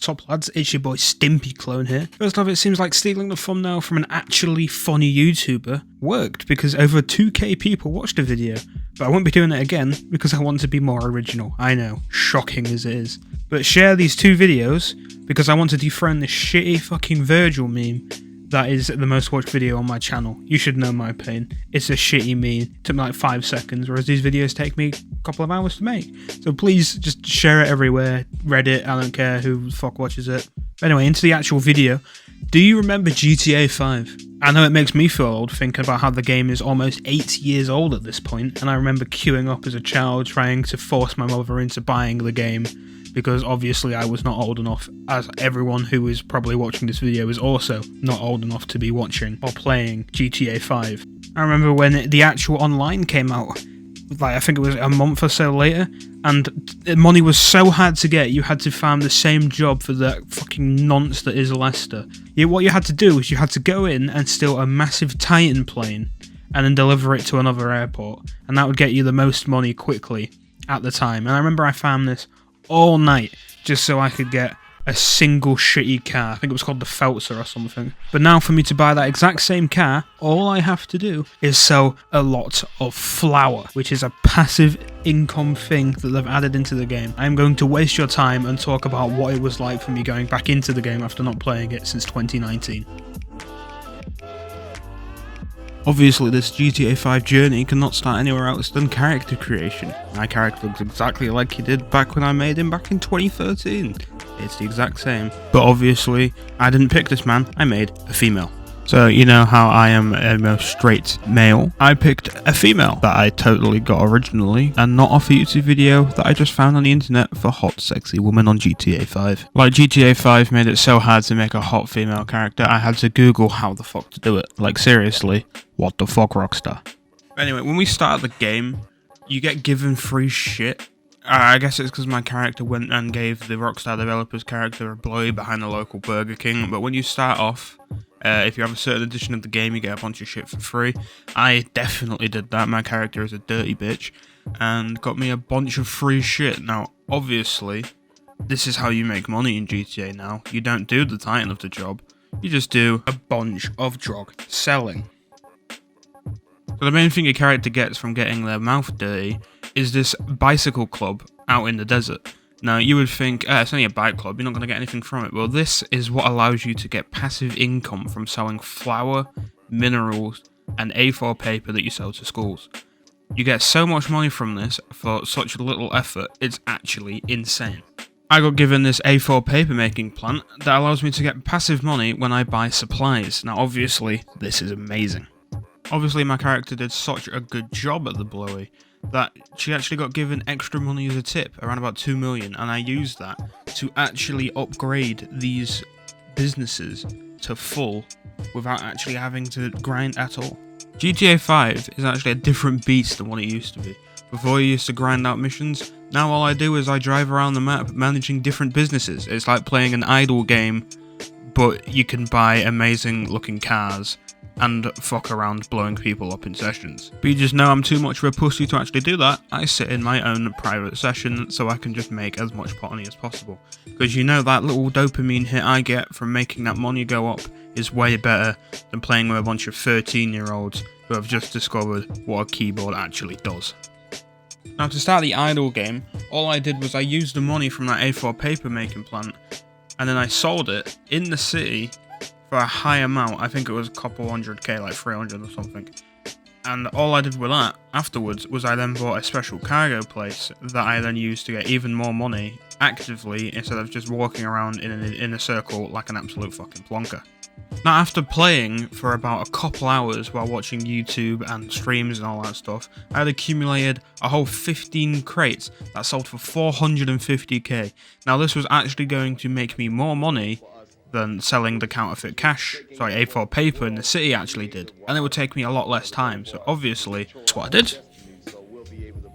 What's up, lads? It's your boy Stimpy Clone here. First off, it seems like stealing the thumbnail from an actually funny YouTuber worked because over 2k people watched the video. But I won't be doing it again because I want to be more original. I know, shocking as it is. But share these two videos because I want to dethrone this shitty fucking Virgil meme that is the most watched video on my channel. You should know my pain. It's a shitty meme. It took me like 5 seconds, whereas these videos take me a couple of hours to make. So please just share it everywhere. Reddit, I don't care who the fuck watches it. But anyway, into the actual video. Do you remember GTA 5? I know it makes me feel old thinking about how the game is almost 8 years old at this point, and I remember queuing up as a child trying to force my mother into buying the game, because obviously I was not old enough, as everyone who is probably watching this video is also not old enough to be watching or playing GTA 5. I remember when the actual online came out, like I think it was a month or so later, and the money was so hard to get, you had to farm the same job for that fucking nonce that is Leicester. What you had to do was you had to go in and steal a massive Titan plane and then deliver it to another airport, and that would get you the most money quickly at the time. And I remember I farmed this all night just so I could get a single shitty car. I think it was called the Feltzer or something. But now for me to buy that exact same car, all I have to do is sell a lot of flour, which is a passive income thing that they've added into the game. I'm going to waste your time and talk about what it was like for me going back into the game after not playing it since 2019. Obviously, this GTA 5 journey cannot start anywhere else than character creation. My character looks exactly like he did back when I made him back in 2013. It's the exact same. But obviously, I didn't pick this man, I made a female. So, you know how I am a straight male? I picked a female that I totally got originally, and not off a YouTube video that I just found on the internet for hot, sexy woman on GTA 5. Like, GTA 5 made it so hard to make a hot female character, I had to Google how the fuck to do it. Like, seriously, what the fuck, Rockstar? Anyway, when we start the game, you get given free shit. I guess it's because my character went and gave the Rockstar developers character a blowy behind the local Burger King, but when you start off, if you have a certain edition of the game, you get a bunch of shit for free. I definitely did that. My character is a dirty bitch and got me a bunch of free shit. Now, obviously, this is how you make money in GTA now. You don't do the title of the job. You just do a bunch of drug selling. So the main thing your character gets from getting their mouth dirty is this bicycle club out in the desert. Now, you would think, it's only a bike club, you're not going to get anything from it. Well, this is what allows you to get passive income from selling flour, minerals, and A4 paper that you sell to schools. You get so much money from this for such little effort, it's actually insane. I got given this A4 paper making plant that allows me to get passive money when I buy supplies. Now, obviously, this is amazing. Obviously, my character did such a good job at the blowy that she actually got given extra money as a tip, around about 2 million, and I used that to actually upgrade these businesses to full without actually having to grind at all. GTA 5 is actually a different beast than what it used to be. Before you used to grind out missions, now all I do is I drive around the map managing different businesses. It's like playing an idle game, but you can buy amazing looking cars and fuck around blowing people up in sessions. But you just know I'm too much of a pussy to actually do that. I sit in my own private session so I can just make as much money as possible. Because you know that little dopamine hit I get from making that money go up is way better than playing with a bunch of 13-year-olds who have just discovered what a keyboard actually does. Now, to start the idle game, all I did was I used the money from that A4 paper making plant, and then I sold it in the city for a high amount. I think it was a couple 100k, like 300 or something. And all I did with that afterwards was I then bought a special cargo place that I then used to get even more money actively instead of just walking around in a circle like an absolute fucking plonker. Now, after playing for about a couple hours while watching YouTube and streams and all that stuff, I had accumulated a whole 15 crates that sold for 450k. Now, this was actually going to make me more money than selling the counterfeit A4 paper in the city actually did. And it would take me a lot less time, so obviously, that's what I did.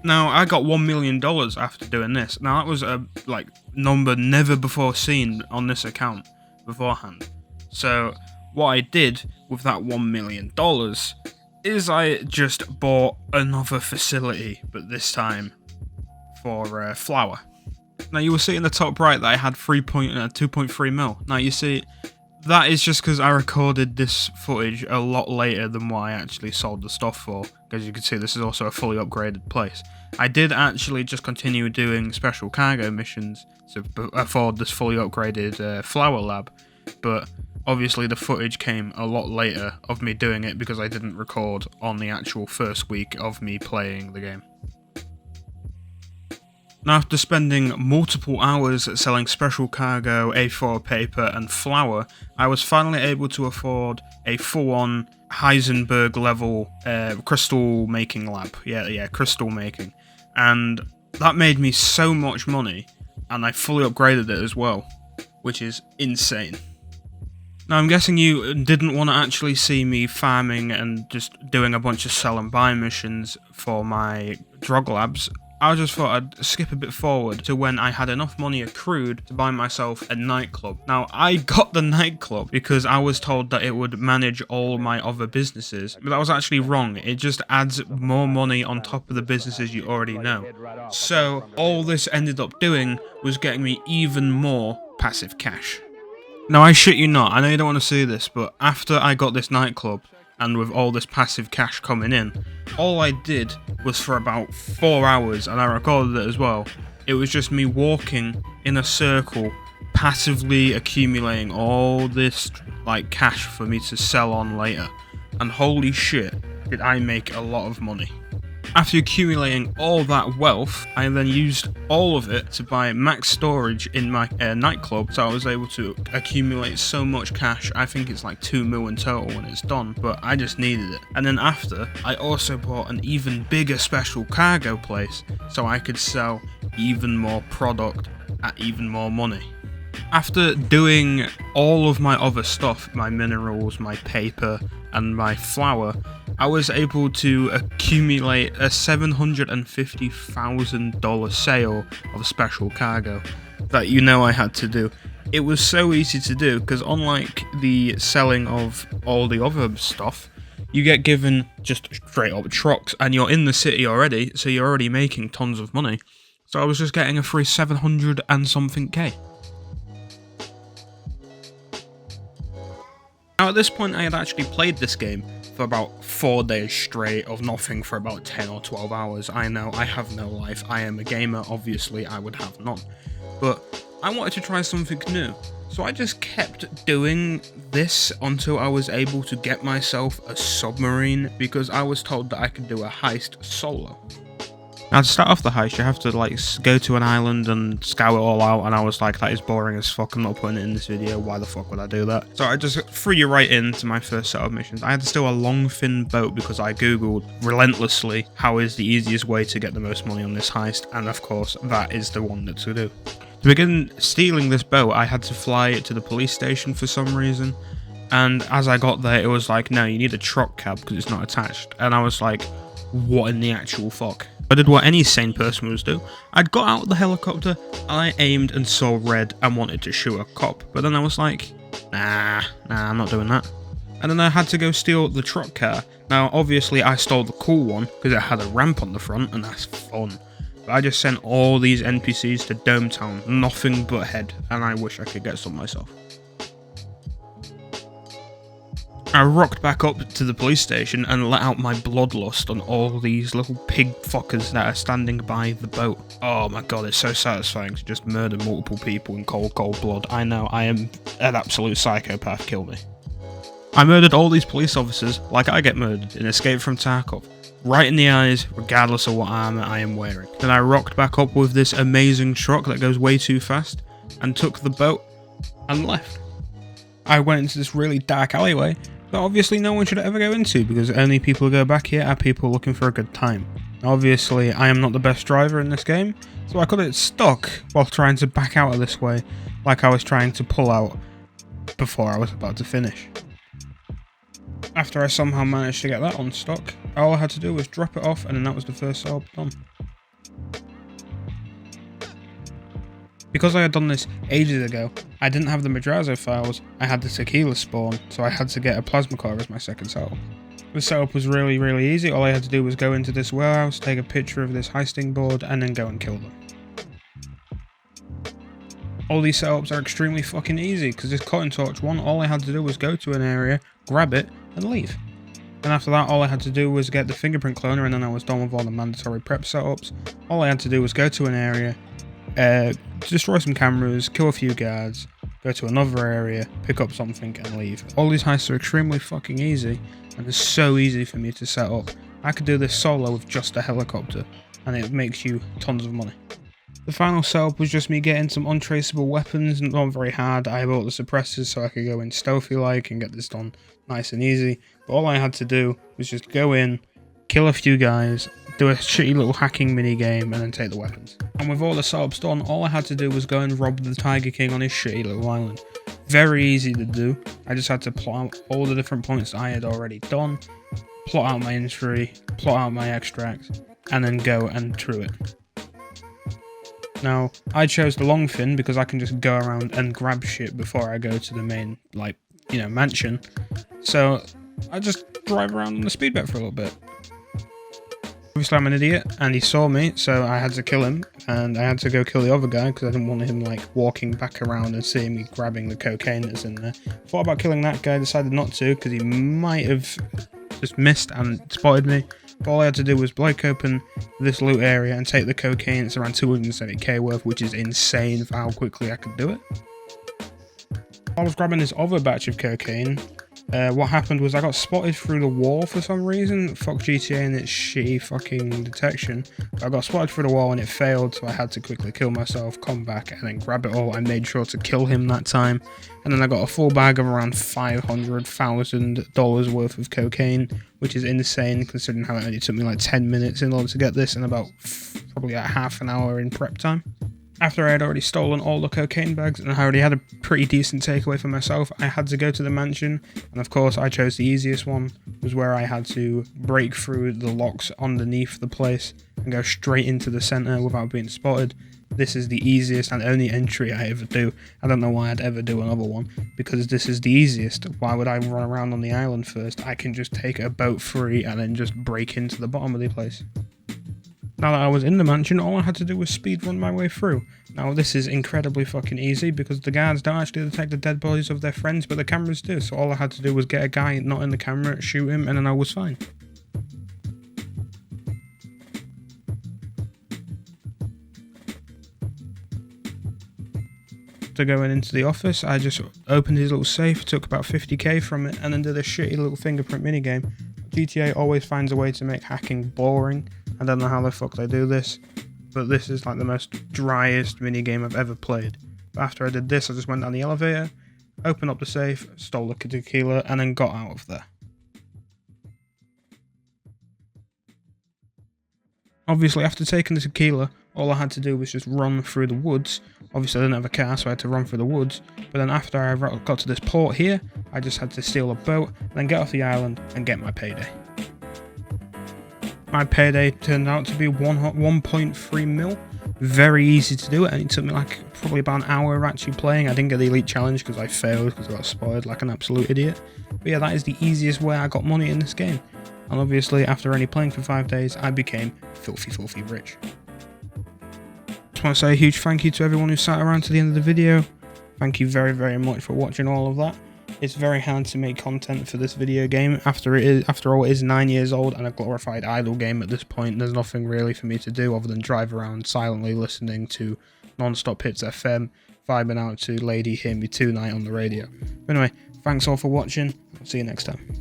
Now, I got $1 million after doing this. Now, that was a number never before seen on this account beforehand. So, what I did with that $1 million is I just bought another facility, but this time for flour. Now you will see in the top right that I had 2.3 mil. Now you see, that is just because I recorded this footage a lot later than what I actually sold the stuff for. As you can see, this is also a fully upgraded place. I did actually just continue doing special cargo missions to afford this fully upgraded flower lab, but obviously the footage came a lot later of me doing it because I didn't record on the actual first week of me playing the game. Now, after spending multiple hours selling special cargo, A4 paper and flour, I was finally able to afford a full-on Heisenberg level crystal making lab. Yeah, crystal making. And that made me so much money, and I fully upgraded it as well, which is insane. Now, I'm guessing you didn't want to actually see me farming and just doing a bunch of sell and buy missions for my drug labs. I just thought I'd skip a bit forward to when I had enough money accrued to buy myself a nightclub. Now, I got the nightclub because I was told that it would manage all my other businesses, but that was actually wrong. It just adds more money on top of the businesses you already know. So, all this ended up doing was getting me even more passive cash. Now, I shit you not, I know you don't want to see this, but after I got this nightclub, and with all this passive cash coming in, all I did was for about 4 hours, and I recorded it as well, it was just me walking in a circle, passively accumulating all this like cash for me to sell on later, and holy shit, did I make a lot of money. After accumulating all that wealth, I then used all of it to buy max storage in my nightclub, so I was able to accumulate so much cash. I think it's like 2 mil in total when it's done, but I just needed it. And then after, I also bought an even bigger special cargo place, so I could sell even more product at even more money. After doing all of my other stuff, my minerals, my paper, and my flour, I was able to accumulate a $750,000 sale of special cargo that you know I had to do. It was so easy to do because unlike the selling of all the other stuff, you get given just straight up trucks and you're in the city already, so you're already making tons of money. So I was just getting a free 700 and something K. Now at this point I had actually played this game for about 4 days straight of nothing for about 10 or 12 hours. I know, I have no life, I am a gamer, obviously I would have none. But I wanted to try something new, so I just kept doing this until I was able to get myself a submarine because I was told that I could do a heist solo. Now to start off the heist, you have to like go to an island and scout it all out, and I was like, that is boring as fuck, I'm not putting it in this video, why the fuck would I do that? So I just threw you right into my first set of missions. I had to steal a long fin boat because I googled relentlessly how is the easiest way to get the most money on this heist, and of course that is the one to do. To begin stealing this boat, I had to fly it to the police station for some reason, and as I got there it was like, no, you need a truck cab because it's not attached, and I was like, what in the actual fuck? I did what any sane person would do. I'd got out of the helicopter, and I aimed and saw red and wanted to shoot a cop, but then I was like, nah, I'm not doing that. And then I had to go steal the truck car. Now obviously I stole the cool one because it had a ramp on the front and that's fun. But I just sent all these NPCs to Dometown, nothing but head, and I wish I could get some myself. I rocked back up to the police station and let out my bloodlust on all these little pig fuckers that are standing by the boat. Oh my god, it's so satisfying to just murder multiple people in cold blood. I know, I am an absolute psychopath, kill me. I murdered all these police officers like I get murdered in Escape from Tarkov. Right in the eyes, regardless of what armour I am wearing. Then I rocked back up with this amazing truck that goes way too fast and took the boat and left. I went into this really dark alleyway that obviously no one should ever go into because only people who go back here are people looking for a good time. Obviously, I am not the best driver in this game, so I got it stuck while trying to back out of this way like I was trying to pull out before I was about to finish. After I somehow managed to get that unstuck, all I had to do was drop it off and then that was the first job done. Because I had done this ages ago, I didn't have the Madrazo files, I had the tequila spawn, so I had to get a plasma core as my second setup. The setup was really easy. All I had to do was go into this warehouse, take a picture of this heisting board, and then go and kill them. All these setups are extremely fucking easy, because this cutting torch one, all I had to do was go to an area, grab it, and leave. And after that, all I had to do was get the fingerprint cloner, and then I was done with all the mandatory prep setups. All I had to do was go to an area, destroy some cameras, kill a few guards, go to another area, pick up something, and leave. All these heists are extremely fucking easy, and it's so easy for me to set up. I could do this solo with just a helicopter, and it makes you tons of money. The final setup was just me getting some untraceable weapons, not very hard. I bought the suppressors so I could go in stealthy like and get this done nice and easy. But all I had to do was just go in, kill a few guys, do a shitty little hacking mini game, and then take the weapons. And with all the setups done, all I had to do was go and rob the Tiger King on his shitty little island. Very easy to do. I just had to plot out all the different points I had already done, plot out my entry, plot out my extracts, and then go and true it. Now, I chose the long fin because I can just go around and grab shit before I go to the main, mansion. So, I just drive around on the speedboat for a little bit. Obviously, I'm an idiot, and he saw me, so I had to kill him, and I had to go kill the other guy because I didn't want him, walking back around and seeing me grabbing the cocaine that's in there. Thought about killing that guy, decided not to, because he might have just missed and spotted me. But all I had to do was break open this loot area and take the cocaine. It's around 270k worth, which is insane for how quickly I could do it. While I was grabbing this other batch of cocaine, what happened was I got spotted through the wall for some reason. Fuck GTA and its shitty fucking detection. But I got spotted through the wall and it failed, so I had to quickly kill myself, come back, and then grab it all. I made sure to kill him that time. And then I got a full bag of around $500,000 worth of cocaine, which is insane considering how it only took me 10 minutes in order to get this and about probably half an hour in prep time. After I had already stolen all the cocaine bags and I already had a pretty decent takeaway for myself, I had to go to the mansion, and of course I chose the easiest one, was where I had to break through the locks underneath the place and go straight into the centre without being spotted. This is the easiest and only entry I ever do. I don't know why I'd ever do another one, because this is the easiest. Why would I run around on the island first? I can just take a boat free and then just break into the bottom of the place. Now that I was in the mansion, all I had to do was speedrun my way through. Now this is incredibly fucking easy because the guards don't actually detect the dead bodies of their friends, but the cameras do. So all I had to do was get a guy not in the camera, shoot him, and then I was fine. After going into the office, I just opened his little safe, took about 50k from it, and then did a shitty little fingerprint minigame. GTA always finds a way to make hacking boring. I don't know how the fuck they do this, but this is the most driest minigame I've ever played. But after I did this, I just went down the elevator, opened up the safe, stole the tequila, and then got out of there. Obviously, after taking the tequila, all I had to do was just run through the woods. Obviously, I didn't have a car, so I had to run through the woods. But then after I got to this port here, I just had to steal a boat, and then get off the island and get my payday. My payday turned out to be 1.3 mil. Very easy to do it, and it took me probably about an hour of actually playing. I didn't get the elite challenge because I failed because I got spoiled like an absolute idiot. But yeah, that is the easiest way I got money in this game. And obviously, after only playing for 5 days, I became filthy rich. Just want to say a huge thank you to everyone who sat around to the end of the video. Thank you very much for watching all of that. It's very hard to make content for this video game. After all, it is 9 years old and a glorified idle game at this point. There's nothing really for me to do other than drive around silently listening to non-stop hits FM, vibing out to Lady Hear Me Tonight on the radio. But anyway, thanks all for watching. I'll see you next time.